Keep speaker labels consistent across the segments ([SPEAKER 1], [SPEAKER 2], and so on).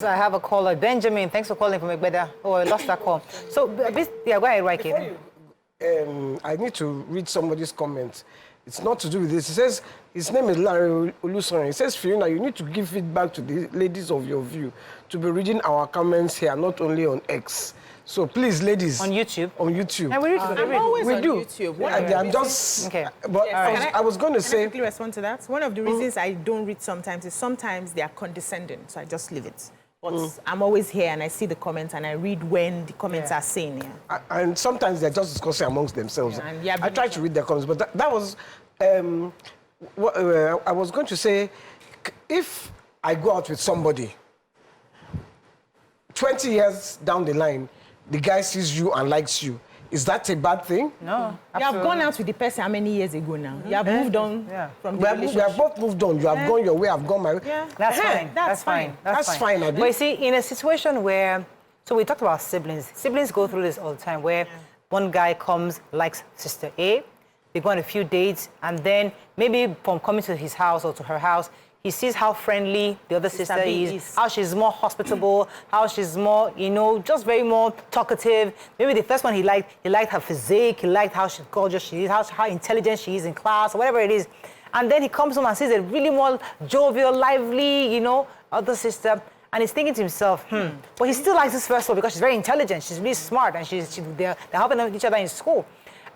[SPEAKER 1] I have a caller, Benjamin. Thanks for calling from Egbeda. Oh, I lost that call. So, yeah, go ahead, Raiki.
[SPEAKER 2] I need to read somebody's comment. It's not to do with this. It says, his name is Larry Olusorin. It says, Fiona, you need to give feedback to the ladies of your view to be reading our comments here, not only on X. So please, ladies.
[SPEAKER 1] On YouTube?
[SPEAKER 2] On YouTube.
[SPEAKER 1] And
[SPEAKER 3] I'm always on YouTube.
[SPEAKER 2] I'm just...
[SPEAKER 1] Okay.
[SPEAKER 2] But yes. I was going to say...
[SPEAKER 3] Can I quickly respond to that? One of the reasons I don't read sometimes is sometimes they are condescending, so I just leave it. But I'm always here and I see the comments and I read when the comments are saying. Yeah.
[SPEAKER 2] And sometimes they're just discussing amongst themselves. I try to read their comments, but that was... what, I was going to say, if I go out with somebody, 20 years down the line, the guy sees you and likes you, is that a bad thing?
[SPEAKER 1] No.
[SPEAKER 3] You have gone out with the person how many years ago now? You have moved on from the relationship.
[SPEAKER 2] We have both moved on. You have gone your way, I've gone my way.
[SPEAKER 1] Yeah. That's fine.
[SPEAKER 3] That's fine.
[SPEAKER 2] That's fine.
[SPEAKER 1] But you see, in a situation where, so we talked about siblings. Siblings go through this all the time, where one guy comes, likes sister A, they go on a few dates, and then maybe from coming to his house or to her house, he sees how friendly the other sister is, how she's more hospitable, how she's more, you know, just very more talkative. Maybe the first one he liked her physique, he liked how gorgeous she is, how intelligent she is in class, or whatever it is. And then he comes home and sees a really more jovial, lively, you know, other sister. And he's thinking to himself, but he still likes this first one because she's very intelligent, she's really smart, and they're helping each other in school.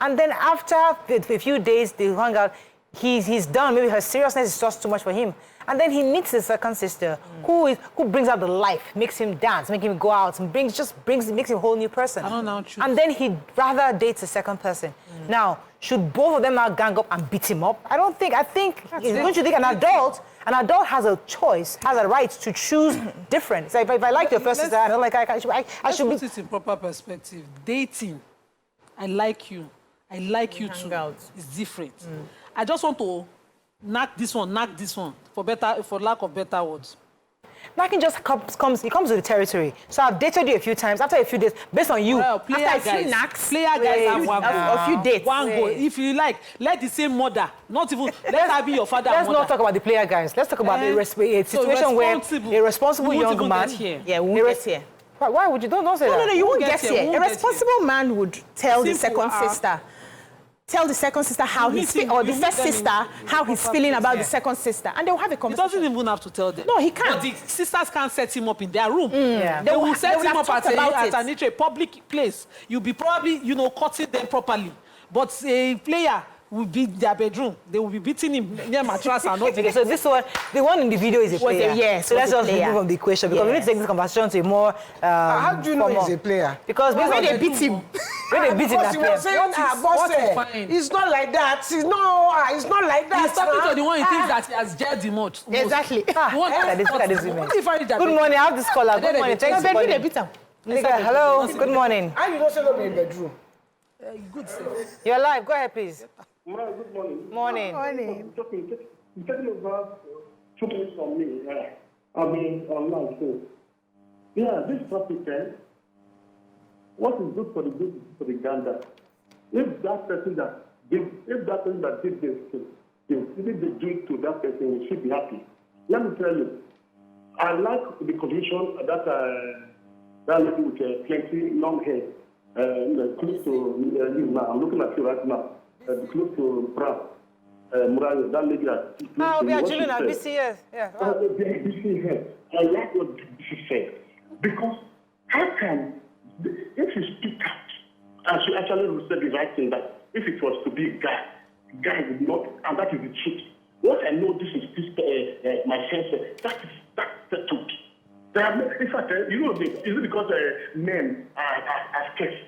[SPEAKER 1] And then after a few days, they hang out, he's done. Maybe her seriousness is just too much for him. And then he meets his second sister, who brings out the life, makes him dance, makes him go out, and makes him a whole new person.
[SPEAKER 4] I don't know.
[SPEAKER 1] And then he'd rather date the second person. Now, should both of them now gang up and beat him up? Don't you think an adult has a choice, has a right to choose different? So if I like your first sister, I don't like I should be...
[SPEAKER 4] Put it in proper perspective. Dating, I like you too. It's different. I just want to knock this one, for lack of better words.
[SPEAKER 1] Knocking just comes with the territory. So I've dated you a few times. After a few days, based on you,
[SPEAKER 4] after a few knocks, player guys have a few dates. One go. If you like, let the same mother, not even, let her be your father.
[SPEAKER 1] Let's not talk about the player guys. Let's talk about a situation where a responsible young man...
[SPEAKER 3] Yeah, we won't get here.
[SPEAKER 1] Why would you? Don't say that.
[SPEAKER 3] No, you won't get here. A responsible man would tell the second sister... Tell the second sister how he's feeling, or the first sister how he's feeling about the second sister, and they'll have a conversation.
[SPEAKER 4] He doesn't even have to tell them.
[SPEAKER 3] No, he can't.
[SPEAKER 4] But the sisters can't set him up in their room.
[SPEAKER 1] They
[SPEAKER 4] will set him up at a public place. You'll be probably, cutting them properly. But a player will be in their bedroom. They will be beating him near mattress and not.
[SPEAKER 1] Okay, so this one, the one in the video is a player.
[SPEAKER 3] Yes.
[SPEAKER 1] So let's just remove from the equation because we need to take this conversation to a more.
[SPEAKER 2] How do you know he's a player?
[SPEAKER 1] Because when they beat him,
[SPEAKER 2] it's not like that. It's not like that.
[SPEAKER 4] He's talking to the one he thinks that he has jailed the most.
[SPEAKER 1] Exactly. Look at this women.
[SPEAKER 4] Good
[SPEAKER 1] morning. I have this caller. Good morning. Thanks for calling. Hello. Good morning.
[SPEAKER 2] How you don't say no in the bedroom?
[SPEAKER 4] Good sir.
[SPEAKER 1] You're live. Go ahead, please.
[SPEAKER 5] Good morning.
[SPEAKER 1] Morning.
[SPEAKER 5] You're taking over 2 minutes from me. I've been online, so. Yeah, this topic, what is good for the good is for the gander. If that person that did this thing, if they do it to that person, we should be happy. Let me tell you, I like the condition that lady with plenty long hair, close to you now. I'm looking at you right now. Close to Morayo, that lady.
[SPEAKER 1] We are children at BCS. Yeah.
[SPEAKER 5] BCS. I like what she said. Because how can, if you speak out, and she actually said the right thing, that if it was to be a guy would not, and that is the truth. What I know, this is my sense, that's the truth. In fact, is it because men are scarce?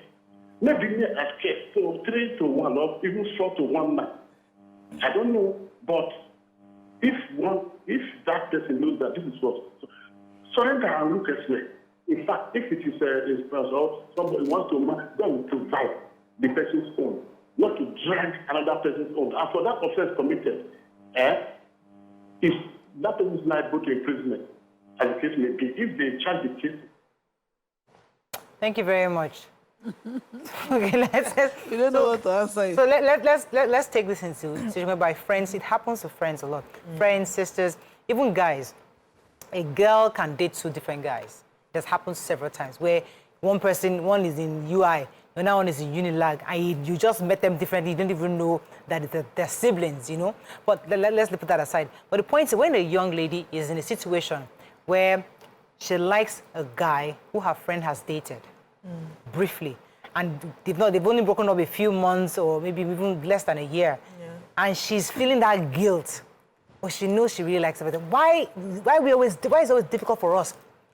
[SPEAKER 5] Maybe men are scarce, so 3 to 1 or even 4 to 1 man. I don't know, but if that person knows that this is what, surrender and look elsewhere. In fact, if it is somebody wants to then provide the person's own, not to drag another person's own. And for that offense committed, if that person is liable to imprisonment, as the case may be, if they charge the case.
[SPEAKER 1] Thank you very much. Okay,
[SPEAKER 4] you don't know what to answer.
[SPEAKER 1] So let's take this into by friends. It happens to friends a lot. Friends, sisters, even guys. a girl can date 2 different guys. That's happened several times where one is in UI, the other one is in Unilag, and you just met them differently. You don't even know that they're siblings, you know. But let's put that aside. But the point is, when a young lady is in a situation where she likes a guy who her friend has dated briefly, and they've only broken up a few months or maybe even less than a year, and she's feeling that guilt, but she knows she really likes it. Why is it always difficult for us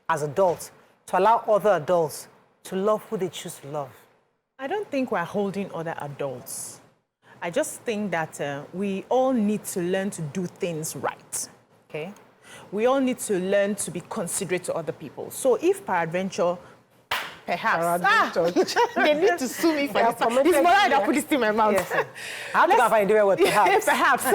[SPEAKER 1] as adults to allow other adults to love who they choose to love?
[SPEAKER 3] I don't think we're holding other adults. I just think that we all need to learn to do things right.
[SPEAKER 1] Okay.
[SPEAKER 3] We all need to learn to be considerate to other people. So if peradventure, perhaps, they need to sue me for this. It's Morayo that put this in my mouth.
[SPEAKER 1] Yes, how do I find a word? Perhaps.
[SPEAKER 3] Perhaps.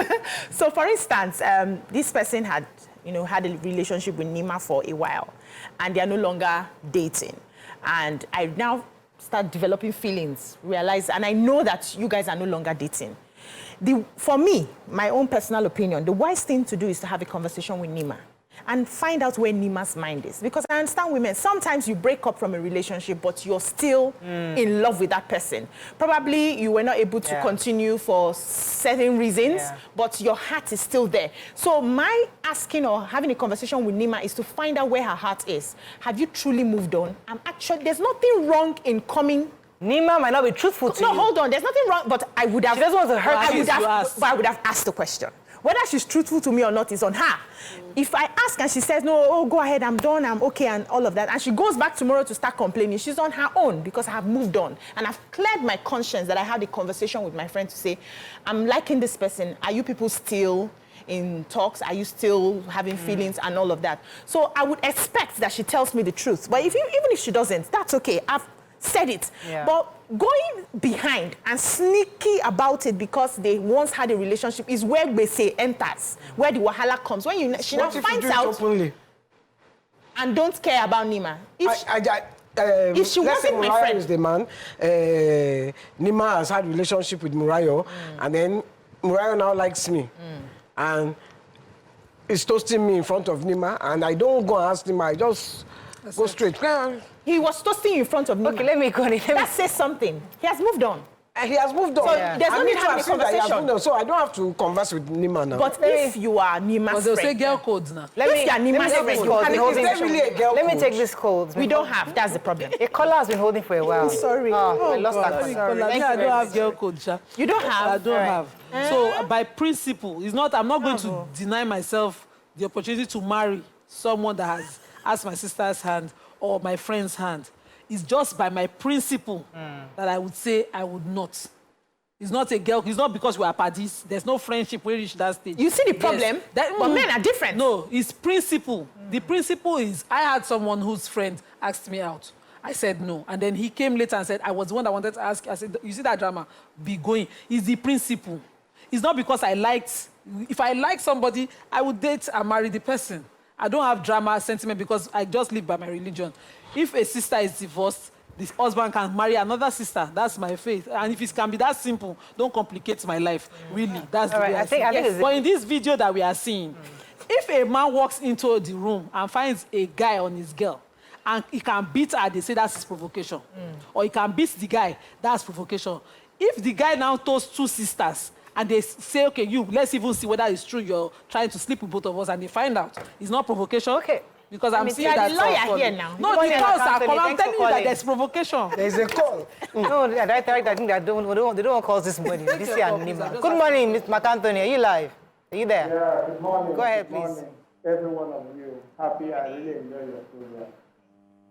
[SPEAKER 3] So for instance, this person had a relationship with Nima for a while, and they are no longer dating. And I now start developing feelings, realize, and I know that you guys are no longer dating. For me, my own personal opinion, the wise thing to do is to have a conversation with Nima and find out where Nima's mind is. Because I understand women, sometimes you break up from a relationship, but you're still in love with that person. Probably you were not able to continue for certain reasons, but your heart is still there. So my asking or having a conversation with Nima is to find out where her heart is. Have you truly moved on? There's nothing wrong in coming.
[SPEAKER 1] Nima might not be truthful to you.
[SPEAKER 3] No, hold on. There's nothing wrong, but I would have...
[SPEAKER 1] She doesn't want to hurt you.
[SPEAKER 3] But I would have asked the question. Whether she's truthful to me or not is on her. If I ask and she says, no, go ahead, I'm done, I'm okay, and all of that, and she goes back tomorrow to start complaining, she's on her own because I have moved on. And I've cleared my conscience that I had a conversation with my friend to say, I'm liking this person. Are you people still in talks? Are you still having feelings and all of that? So I would expect that she tells me the truth. But even if she doesn't, that's okay. I've said it. But going behind and sneaky about it because they once had a relationship is where Bose enters, where the wahala comes. When she now finds out
[SPEAKER 2] openly?
[SPEAKER 3] And don't care about Nima. If she wasn't my
[SPEAKER 2] Morayo
[SPEAKER 3] friend,
[SPEAKER 2] is the man. Nima has had a relationship with Morayo, and then Morayo now likes me, and is toasting me in front of Nima, and I don't go and ask Nima. I just go straight.
[SPEAKER 3] He was toasting you in front of Nima.
[SPEAKER 1] Okay, let me go.
[SPEAKER 3] That says something. He has moved on.
[SPEAKER 2] He has moved on.
[SPEAKER 3] So there's no need to have a conversation.
[SPEAKER 2] So I don't have to converse with Nima now.
[SPEAKER 3] But if you are Nima's
[SPEAKER 4] They'll
[SPEAKER 3] friend...
[SPEAKER 4] say girl codes now.
[SPEAKER 1] Let me take this code.
[SPEAKER 3] We don't have. That's the problem.
[SPEAKER 1] A caller has been holding for a while.
[SPEAKER 3] Sorry.
[SPEAKER 1] I lost that.
[SPEAKER 4] Sorry. I don't have girl code, Sha.
[SPEAKER 3] You don't have?
[SPEAKER 4] I don't have. So by principle, I'm not going to deny myself the opportunity to marry someone that has asked my sister's hand or my friend's hand. It's just by my principle that I would say I would not. It's not a girl. It's not because we are parties. There's no friendship when we reach that stage.
[SPEAKER 3] You see the problem?
[SPEAKER 4] Yes.
[SPEAKER 3] But men are different.
[SPEAKER 4] No, it's principle. The principle is I had someone whose friend asked me out. I said no. And then he came later and said, I was the one that wanted to ask. I said, you see that drama? Be going. It's the principle. It's not because if I like somebody, I would date and marry the person. I don't have drama sentiment because I just live by my religion. If a sister is divorced, this husband can marry another sister. That's my faith. And if it can be that simple, don't complicate my life. Really, that's the way I think. Yes. But in this video that we are seeing, if a man walks into the room and finds a guy on his girl, and he can beat her, they say that's his provocation. Or he can beat the guy, that's provocation. If the guy now toasts 2 sisters, and they say, okay, let's even see whether it's true you're trying to sleep with both of us, and they find out it's not provocation.
[SPEAKER 1] Okay.
[SPEAKER 3] Because I'm seeing that.
[SPEAKER 1] The lawyer here now.
[SPEAKER 3] No, the calls are coming. I'm telling you that there's provocation.
[SPEAKER 2] There's a call.
[SPEAKER 1] No, I think they don't call this morning. This is Nima. Good morning, Mr. McAnthony. Are you live? Are you there?
[SPEAKER 6] Yeah, good morning.
[SPEAKER 1] Go ahead,
[SPEAKER 6] good
[SPEAKER 1] please.
[SPEAKER 6] Morning, every one of you. Happy, I really enjoy your program.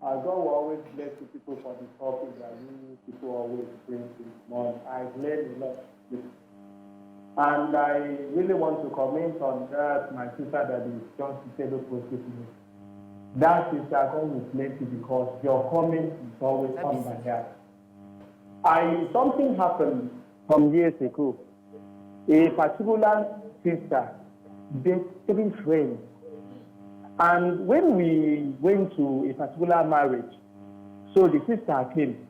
[SPEAKER 6] God will always bless you people for the topic that you people always bring this morning. I've learned a lot. And I really want to comment on that, my sister that is John Cicelo posted to me. That is going with plenty because your comment is always on my head. Something happened some years ago. A particular sister dated 3 friends. And when we went to a particular marriage, so the sister came.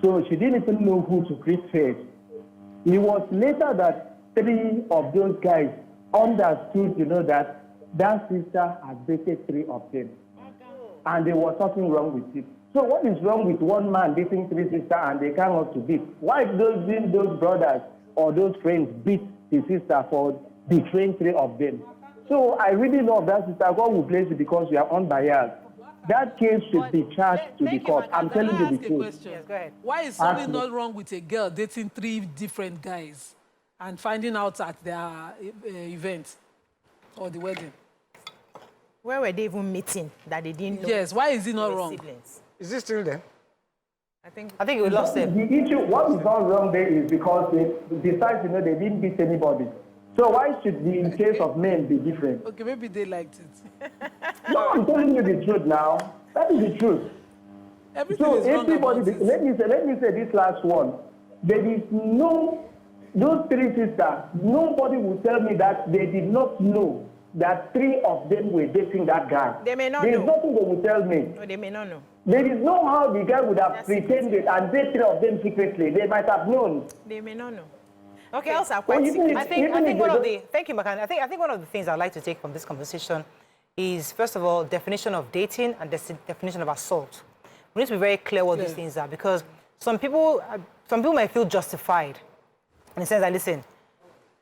[SPEAKER 6] So she didn't even know who to greet first. It was later that 3 of those guys understood, that that sister had dated 3 of them. And there was something wrong with it. So what is wrong with one man dating 3 sisters and they can't want to beat? Why didn't those brothers or those friends beat the sister for betraying 3 of them? So I really love that sister. God will bless you because you are unbiased. That case should be charged to the court. I'm telling you the truth.
[SPEAKER 1] Yes, go ahead.
[SPEAKER 4] Why is something not wrong with a girl dating 3 different guys and finding out at their event or the wedding?
[SPEAKER 3] Where were they even meeting that they didn't know?
[SPEAKER 4] Yes, why is it not wrong?
[SPEAKER 3] Siblings?
[SPEAKER 2] Is it still there?
[SPEAKER 1] I think we lost them.
[SPEAKER 6] The issue, what is not wrong there is because besides, they didn't beat anybody. So why should the case of men be different?
[SPEAKER 4] Okay, maybe they liked it.
[SPEAKER 6] No, I'm telling you the truth now. That is the truth.
[SPEAKER 4] Everything
[SPEAKER 6] So
[SPEAKER 4] is wrong
[SPEAKER 6] everybody,
[SPEAKER 4] about it.
[SPEAKER 6] let me say this last one. There is no, those 3 sisters, nobody will tell me that they did not know that 3 of them were dating that guy.
[SPEAKER 3] They may not
[SPEAKER 6] There is
[SPEAKER 3] know.
[SPEAKER 6] nothing they will tell me.
[SPEAKER 3] No, they may not know.
[SPEAKER 6] There is no how the guy would have pretended and date 3 of them secretly. They might have known.
[SPEAKER 3] They may not know. Okay, else are
[SPEAKER 6] Well,
[SPEAKER 3] quite
[SPEAKER 6] even
[SPEAKER 3] secret.
[SPEAKER 6] if-
[SPEAKER 1] I think one of the thank you, Makan. I think one of the things I'd like to take from this conversation is, first of all, definition of dating and definition of assault. We need to be very clear what these things are, because some people might feel justified in the sense that, listen,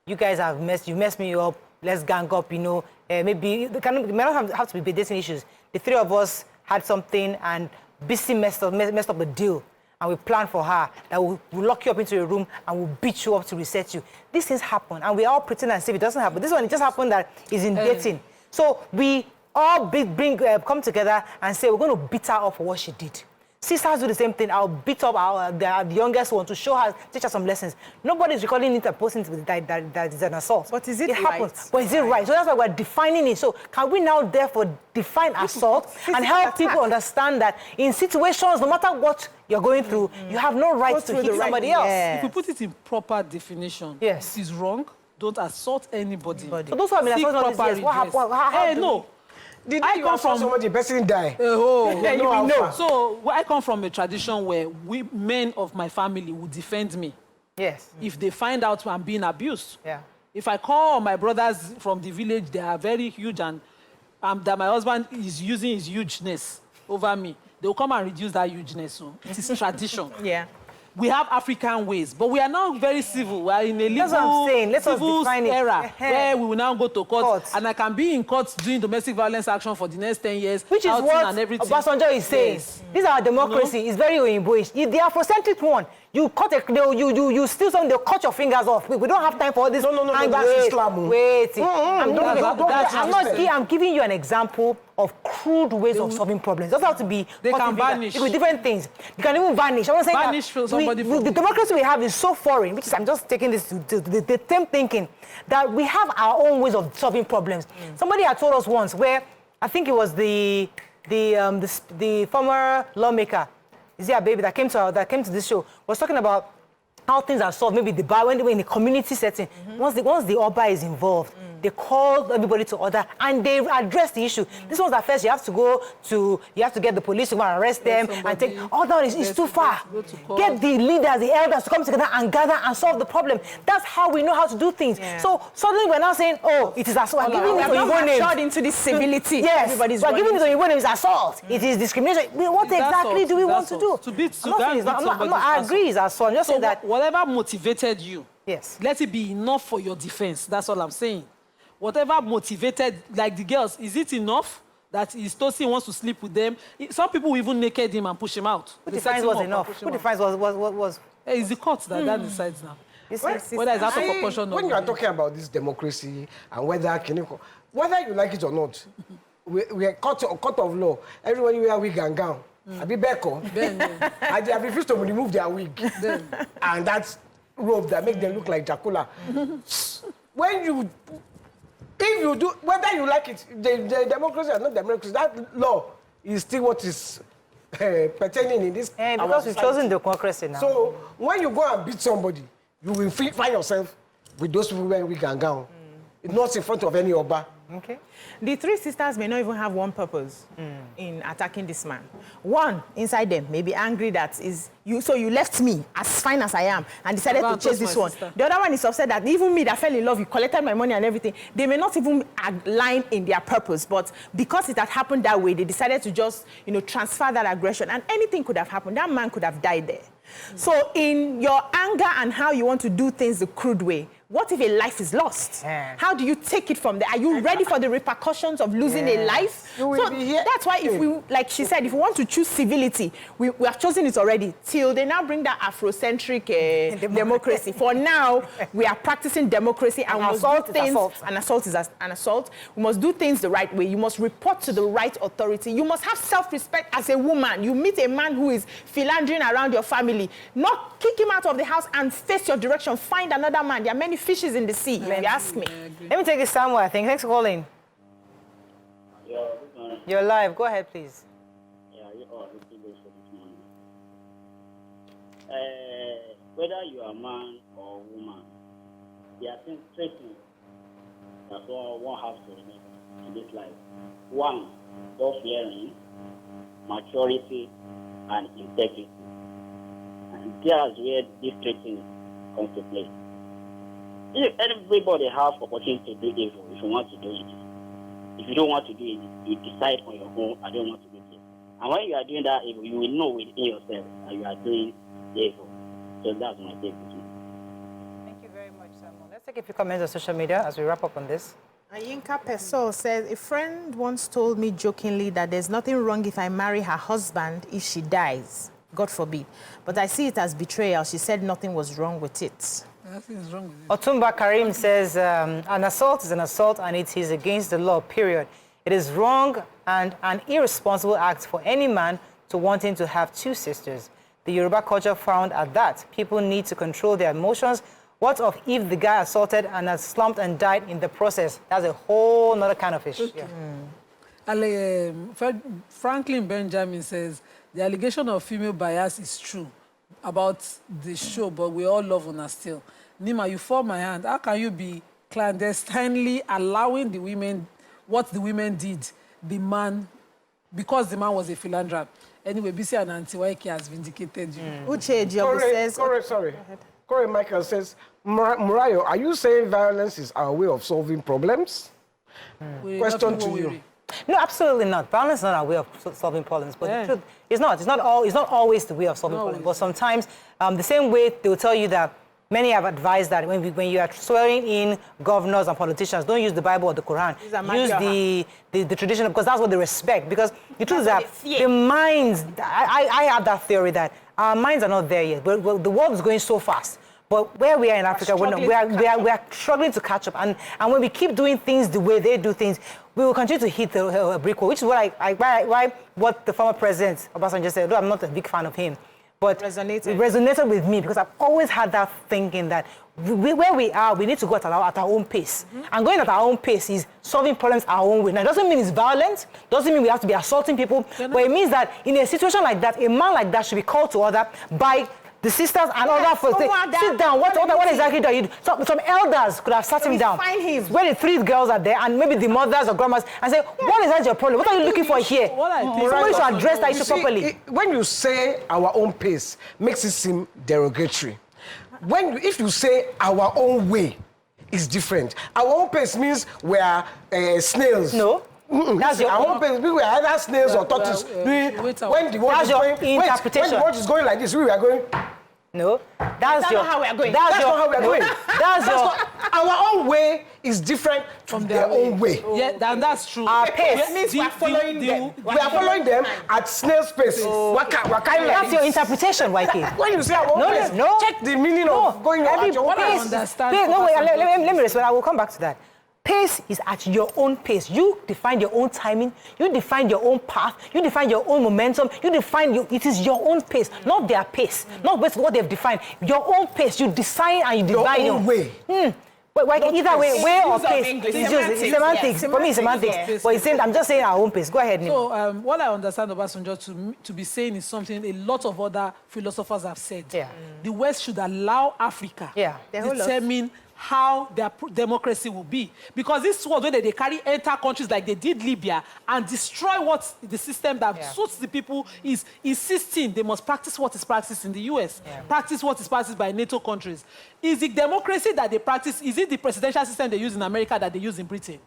[SPEAKER 1] you guys you messed me up, let's gang up, maybe it may not have to be dating issues. The 3 of us had something and busy messed up the deal. And we plan for her that we'll lock you up into a room and we'll beat you up to reset you. These things happen, and we all pretend as if it doesn't happen. This one, it just happened that is in dating. So we all come together and say we're going to beat her up for what she did. Sisters do the same thing. I'll beat up the youngest one to teach her some lessons. Nobody's recording it and posting it that is an assault.
[SPEAKER 3] But is it
[SPEAKER 1] It happens.
[SPEAKER 3] right?
[SPEAKER 1] But is it right? So that's why we're defining it. So can we now therefore define assault and help people understand that in situations, no matter what you're going through, you have no right to hit somebody else.
[SPEAKER 4] If we put it in proper definition,
[SPEAKER 1] Yes.
[SPEAKER 4] it is wrong. Don't assault anybody.
[SPEAKER 1] So those who have been
[SPEAKER 4] Seek
[SPEAKER 1] assaulted all these
[SPEAKER 4] proper
[SPEAKER 1] years, what happened?
[SPEAKER 4] redress.
[SPEAKER 1] How do
[SPEAKER 4] No.
[SPEAKER 2] Did
[SPEAKER 4] I
[SPEAKER 2] you
[SPEAKER 4] come
[SPEAKER 2] assault
[SPEAKER 4] from
[SPEAKER 2] somebody, the person die?
[SPEAKER 4] Yeah,
[SPEAKER 2] you will know.
[SPEAKER 4] So I come from a tradition where men of my family would defend me
[SPEAKER 1] Yes.
[SPEAKER 4] if they find out I'm being abused.
[SPEAKER 1] Yeah.
[SPEAKER 4] If I call my brothers from the village, they are very huge, and that my husband is using his hugeness over me, they will come and reduce that hugeness. So it is tradition.
[SPEAKER 3] Yeah.
[SPEAKER 4] We have African ways, but we are now very civil. We are in a
[SPEAKER 1] That's what I'm saying. Let us
[SPEAKER 4] civil
[SPEAKER 1] define it.
[SPEAKER 4] era where we will now go to court,
[SPEAKER 1] Court.
[SPEAKER 4] and I can be in court doing domestic violence action for the next 10 years.
[SPEAKER 1] Which is
[SPEAKER 4] outing
[SPEAKER 1] what
[SPEAKER 4] and everything.
[SPEAKER 1] Obasanjo is saying.
[SPEAKER 4] Yes.
[SPEAKER 1] This is our democracy. It's very Oyinboish. If the Afrocentric one, you steal something, they'll cut your fingers off. We don't have time for all this.
[SPEAKER 2] No, that's Islam.
[SPEAKER 1] Wait. I'm giving you an example of crude ways of solving problems. It doesn't have to be.
[SPEAKER 4] They can
[SPEAKER 1] cutting fingers.
[SPEAKER 4] vanish.
[SPEAKER 1] It could be different things. You can even vanish. I'm not saying
[SPEAKER 4] Vanish
[SPEAKER 1] that
[SPEAKER 4] somebody from
[SPEAKER 1] the
[SPEAKER 4] it.
[SPEAKER 1] democracy we have is so foreign, which is, I'm just taking this to the same thinking, that we have our own ways of solving problems. Somebody had told us once, where I think it was the former lawmaker, is he a baby that came to this show, was talking about how things are solved. Maybe when they were in a community setting, once the Oba is involved, they call everybody to order and they address the issue. This one's at first you have to get the police to go and arrest them and take. All that is too far. Get the leaders, the elders to come together and gather and solve the problem. That's how we know how to do things.
[SPEAKER 3] Yeah.
[SPEAKER 1] So suddenly we're now saying, oh, it is assault. We're giving it
[SPEAKER 3] We're
[SPEAKER 1] Oyinbo
[SPEAKER 3] not
[SPEAKER 1] names.
[SPEAKER 3] matured into this civility.
[SPEAKER 1] Yes,
[SPEAKER 3] Everybody's
[SPEAKER 1] we're giving it
[SPEAKER 3] running.
[SPEAKER 1] Oyinbo names assault. It is discrimination. What
[SPEAKER 4] It's
[SPEAKER 1] exactly
[SPEAKER 4] assault.
[SPEAKER 1] do we
[SPEAKER 4] It's
[SPEAKER 1] want to do?
[SPEAKER 4] assault. To beat- to
[SPEAKER 1] I'm not
[SPEAKER 4] gang
[SPEAKER 1] saying it's not-
[SPEAKER 4] beat somebody is
[SPEAKER 1] I agree, it's assault. I'm just
[SPEAKER 4] So
[SPEAKER 1] saying that.
[SPEAKER 4] whatever motivated you,
[SPEAKER 1] Yes.
[SPEAKER 4] let it be enough for your defense. That's all I'm saying. Whatever motivated, like the girls, is it enough that his Tosin wants to sleep with them? Some people even naked him and push him out.
[SPEAKER 1] Who
[SPEAKER 4] They set
[SPEAKER 1] defines
[SPEAKER 4] him
[SPEAKER 1] was
[SPEAKER 4] up and
[SPEAKER 1] enough?
[SPEAKER 4] push him
[SPEAKER 1] Who
[SPEAKER 4] out.
[SPEAKER 1] defines was?
[SPEAKER 4] It's the court that decides now.
[SPEAKER 1] It's
[SPEAKER 4] Whether it's out of proportion or
[SPEAKER 2] When you are
[SPEAKER 4] not.
[SPEAKER 2] talking about this democracy and whether you like it or not, we are court of law. Everybody wear wig and gown. Abi beko. And they have refused to remove their wig. And that's robe that make them look like Dracula. If you do, whether you like it, the democracy or not democracy, that law is still what is pertaining in this.
[SPEAKER 1] And
[SPEAKER 2] our
[SPEAKER 1] because we've
[SPEAKER 2] society.
[SPEAKER 1] chosen democracy now.
[SPEAKER 2] So when you go and beat somebody, you will find yourself with those people wearing wig and gown. Not in front of any Oba.
[SPEAKER 1] Okay.
[SPEAKER 3] The three sisters may not even have one purpose in attacking this man. One inside them may be angry that so you left me as fine as I am and decided to chase this one.
[SPEAKER 4] Sister.
[SPEAKER 3] The other one is upset that even me that fell in love, you collected my money and everything. They may not even align in their purpose, but because it had happened that way, they decided to just, transfer that aggression, and anything could have happened. That man could have died there. So in your anger and how you want to do things the crude way, what if a life is lost?
[SPEAKER 1] Yeah.
[SPEAKER 3] How do you take it from there? Are you ready for the repercussions of losing a life?
[SPEAKER 2] You will be here.
[SPEAKER 3] That's why if we, like she said, if we want to choose civility, we have chosen it already. Till they now bring that Afrocentric democracy. For now, we are practicing democracy and we must do things. An assault is an assault. We must do things the right way. You must report to the right authority. You must have self-respect as a woman. You meet a man who is philandering around your family, not kick him out of the house and face your direction. Find another man. There are many fishes in the sea, if you ask me.
[SPEAKER 1] Let me take it somewhere, I think. Thanks for calling.
[SPEAKER 7] Yeah, good morning.
[SPEAKER 1] You're live. Go ahead, please.
[SPEAKER 7] Yeah, you are looking good for this morning. Whether you are a man or a woman, there are three things that one has to remember in this life. One, God-fearing, maturity, and integrity. And that's where these three things come to play. If everybody has opportunity to do evil, if you want to do it. If you don't want to do it, you decide on your own, I don't want to do it. And when you are doing that evil, you will know within yourself that you are doing evil. So that's my take.
[SPEAKER 1] Thank you very much, Samuel. Let's take a few comments on social media as we wrap up on this.
[SPEAKER 3] Ayinka Pesol says, a friend once told me jokingly that there's nothing wrong if I marry her husband if she dies. God forbid. But I see it as betrayal. She said nothing was wrong with it.
[SPEAKER 4] Nothing is wrong with it.
[SPEAKER 1] Otumba Karim says, an assault is an assault and it is against the law, period. It is wrong and an irresponsible act for any man to wanting to have two sisters. The Yoruba culture frowned at that. People need to control their emotions. What of if the guy assaulted and has slumped and died in the process? That's a whole other kind of issue.
[SPEAKER 4] Okay. Franklin Benjamin says, the allegation of female bias is true about the show, but we all love Una still. Nima, you fall my hand. How can you be clandestinely allowing the women, what the women did, the man, because the man was a philanthropist? Anyway, BC and Auntie Waike has vindicated you.
[SPEAKER 3] Uche Diogo says...
[SPEAKER 2] Corey Michael says, Morayo, are you saying violence is our way of solving problems? Question to you.
[SPEAKER 1] No, absolutely not. Violence is not our way of solving problems. But the truth, it's not. It's not always the way of solving problems. But sometimes, the same way they will tell you that many have advised that when you are swearing in governors and politicians, don't use the Bible or the Quran. Use the tradition, because that's what they respect. Because the truth is that the minds, I have that theory that our minds are not there yet. But the world is going so fast. But where we are in Africa, we are struggling to catch up. And when we keep doing things the way they do things, we will continue to hit a brick wall, which is what the former president, Obasanjo, said, although I'm not a big fan of him. But it resonated with me because I've always had that thinking that where we are, we need to go at our own pace. And going at our own pace is solving problems our own way. Now, it doesn't mean it's violent, doesn't mean we have to be assaulting people, but it means that in a situation like that, a man like that should be called to order by the sisters and other folks. Sit down. What exactly do you do? Some elders could have sat him down.
[SPEAKER 3] Find him.
[SPEAKER 1] Where the three girls are there, and maybe the mothers or grandmas, and say, what is that your problem? What are you looking for here? Somebody should address that issue properly.
[SPEAKER 2] When you say our own pace, makes it seem derogatory. If you say our own way, it's different. Our own pace means we are snails.
[SPEAKER 1] No. That's your
[SPEAKER 2] own pace. We were either snails or tortoise. When the world is going like this, we are going.
[SPEAKER 1] No, that's not how we are going.
[SPEAKER 2] That's not how we are going. Our own way is different from their own way.
[SPEAKER 4] Yeah, that's true.
[SPEAKER 1] Our pace
[SPEAKER 3] means we are following them.
[SPEAKER 2] We are following them at snail's pace.
[SPEAKER 1] That's your interpretation, Waike.
[SPEAKER 2] When you say our own pace, check the meaning of going at your own pace.
[SPEAKER 1] Let me respond. I will come back to that. Pace is at your own pace. You define your own timing. You define your own path. You define your own momentum. It is your own pace, not their pace, not what they've defined. Your own pace. You decide and you divide
[SPEAKER 2] your own way.
[SPEAKER 1] But either way or pace, it's semantics. For me, it's semantics. Yeah. But I'm just saying our own pace. Go ahead, Nima.
[SPEAKER 4] So what I understand about Obasanjo to be saying is something a lot of other philosophers have said.
[SPEAKER 1] Yeah.
[SPEAKER 4] The West should allow Africa determine how their democracy will be. Because this was when they carry enter countries like they did Libya and destroy what the system that suits the people is insisting they must practice what is practiced in the US, practice what is practiced by NATO countries. Is the democracy that they practice, is it the presidential system they use in America that they use in Britain?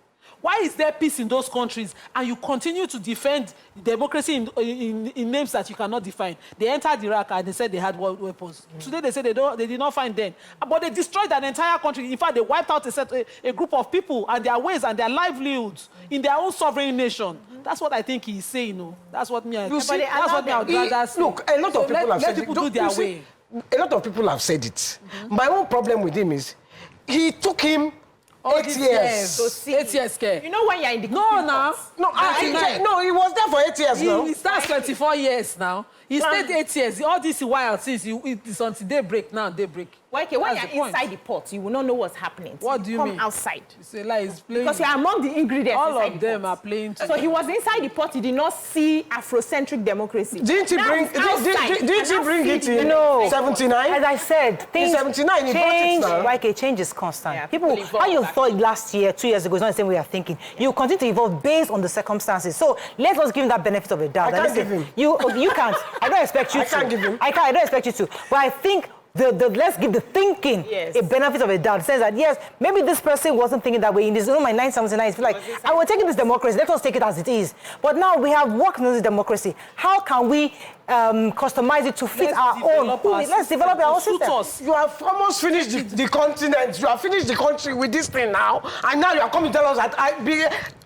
[SPEAKER 4] Why is there peace in those countries and you continue to defend democracy in names that you cannot define? They entered Iraq and they said they had weapons. Today they say they did not find them. But they destroyed an entire country. In fact, they wiped out a group of people and their ways and their livelihoods in their own sovereign nation. That's what I think he's saying. No? That's what me. That's what me I would rather say.
[SPEAKER 2] Look, a lot of people have said
[SPEAKER 4] let people do their way.
[SPEAKER 2] A lot of people have said it. My own problem with him is he took him 8 years.
[SPEAKER 3] So
[SPEAKER 4] 8 years care.
[SPEAKER 3] You know when you're in the
[SPEAKER 4] No,
[SPEAKER 2] he was there for 8 years now.
[SPEAKER 4] He starts 24 years now. He stayed 8 years. All this while since it's until daybreak now, daybreak.
[SPEAKER 3] Okay, when
[SPEAKER 4] That's
[SPEAKER 3] you're
[SPEAKER 4] the
[SPEAKER 3] inside the pot, you will not know what's happening.
[SPEAKER 4] What do you mean?
[SPEAKER 3] Come outside.
[SPEAKER 4] It's a lie. He's playing.
[SPEAKER 3] Because you're among the ingredients
[SPEAKER 4] All
[SPEAKER 3] inside
[SPEAKER 4] of
[SPEAKER 3] the
[SPEAKER 4] them
[SPEAKER 3] pot.
[SPEAKER 4] are playing.
[SPEAKER 3] So he was inside the pot. He did not see Afrocentric democracy.
[SPEAKER 2] Didn't he
[SPEAKER 3] Now
[SPEAKER 2] bring?
[SPEAKER 3] he's outside.
[SPEAKER 2] Didn't he bring it in?
[SPEAKER 1] No.
[SPEAKER 2] 79.
[SPEAKER 1] As I said, things
[SPEAKER 2] 79, he brought it
[SPEAKER 1] change.
[SPEAKER 2] now.
[SPEAKER 1] YK, change is constant.
[SPEAKER 3] Yeah,
[SPEAKER 1] people,
[SPEAKER 3] people
[SPEAKER 1] how you
[SPEAKER 3] evolve.
[SPEAKER 1] thought last year, 2 years ago, is not the same way you're thinking. You continue to evolve based on the circumstances. So let us give him that benefit of the doubt.
[SPEAKER 2] I can't give him.
[SPEAKER 1] You can't. I don't expect you
[SPEAKER 2] I
[SPEAKER 1] to.
[SPEAKER 2] can't give him.
[SPEAKER 1] I don't expect you to. But I think let's give the thinking a benefit of a doubt. It says that, yes, maybe this person wasn't thinking that way. In this, my 979, it's like, I was taking this democracy. Let us take it as it is. But now we have worked on this democracy. How can we customize it to fit our own? Let's develop our own system.
[SPEAKER 2] You have almost finished the continent. You have finished the country with this thing now. And now you are coming to tell us that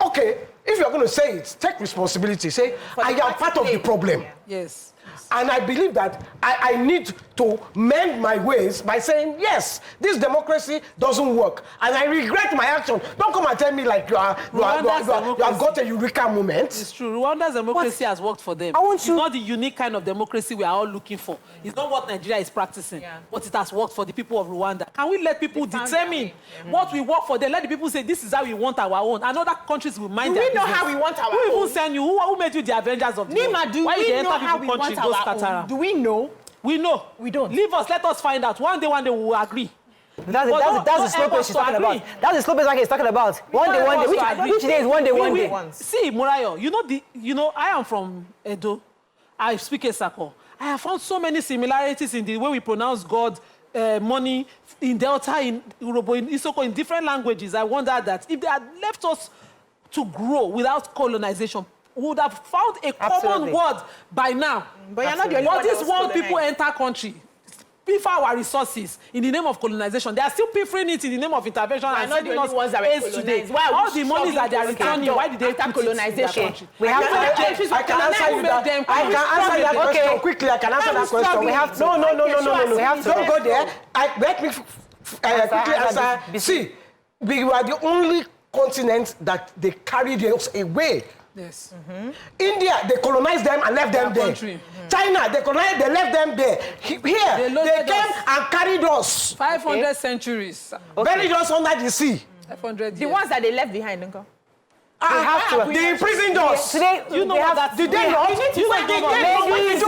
[SPEAKER 2] okay, if you're going to say it, take responsibility. Say, I am part of the problem.
[SPEAKER 4] Yes.
[SPEAKER 2] And I believe that I need to mend my ways by saying, yes, this democracy doesn't work. And I regret my action. Don't come and tell me like you have got a eureka moment.
[SPEAKER 4] It's true. Rwanda's democracy has worked for them. It's not the unique kind of democracy we are all looking for. It's not what Nigeria is practicing, but it has worked for the people of Rwanda. Can we let people determine what we work for them? Let the people say, this is how we want our own. And other countries will mind their business.
[SPEAKER 3] Do we know how we want our own?
[SPEAKER 4] Who even send you? Who made you the Avengers of the world?
[SPEAKER 3] Nima, do we know how we want our own? Do we know?
[SPEAKER 4] We know.
[SPEAKER 3] We don't.
[SPEAKER 4] Leave us. Let us find out. One day we will agree.
[SPEAKER 1] That's the slow pace she's talking about. That's the slow pace he's talking about. One day. Which day is one day?
[SPEAKER 4] See, Morayo, I am from Edo. I speak Esako. I have found so many similarities in the way we pronounce God, money, in Delta, in Urobo, in Isoko, in different languages. I wonder that if they had left us to grow without colonization, we would have found a common word by now.
[SPEAKER 3] But you're not the only one.
[SPEAKER 4] But this world people enter country, pilfer our resources in the name of colonization. They are still pilfering it in the name of intervention and sending us aids today. All the monies that they are returning, why did they put colonization?
[SPEAKER 1] We have to.
[SPEAKER 2] I can answer you that. I can answer that question quickly. I can answer that question.
[SPEAKER 1] We have to.
[SPEAKER 2] No.
[SPEAKER 1] We have to.
[SPEAKER 2] Don't go there. Let me quickly answer. See, we were the only continent that they carried us away.
[SPEAKER 4] Yes.
[SPEAKER 2] India, they colonized them and left them there. China, they colonized, they left them there. Here, they came and carried us.
[SPEAKER 4] 500 centuries.
[SPEAKER 2] Buried us under the sea.
[SPEAKER 4] 500 years.
[SPEAKER 3] The ones that they left behind, Uncle.
[SPEAKER 2] They imprisoned us.
[SPEAKER 1] Today,
[SPEAKER 4] you know that.
[SPEAKER 2] Did they not? When did you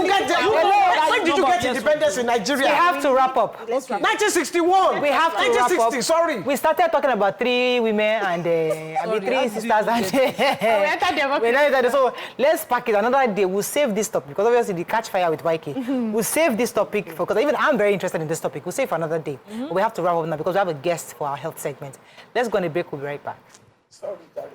[SPEAKER 2] get there? When did you get independence in Nigeria?
[SPEAKER 1] We have to wrap up.
[SPEAKER 2] 1961.
[SPEAKER 1] We have to wrap up.
[SPEAKER 2] Sorry.
[SPEAKER 1] We started talking about 3 women and three sisters. So let's pack it. Another day, we'll save this topic because obviously the catch fire with YK. We'll save this topic because even I'm very interested in this topic. We'll save for another day. But we have to wrap up now because we have a guest for our health segment. Let's go on a break. We'll be right back.
[SPEAKER 2] Sorry, darling.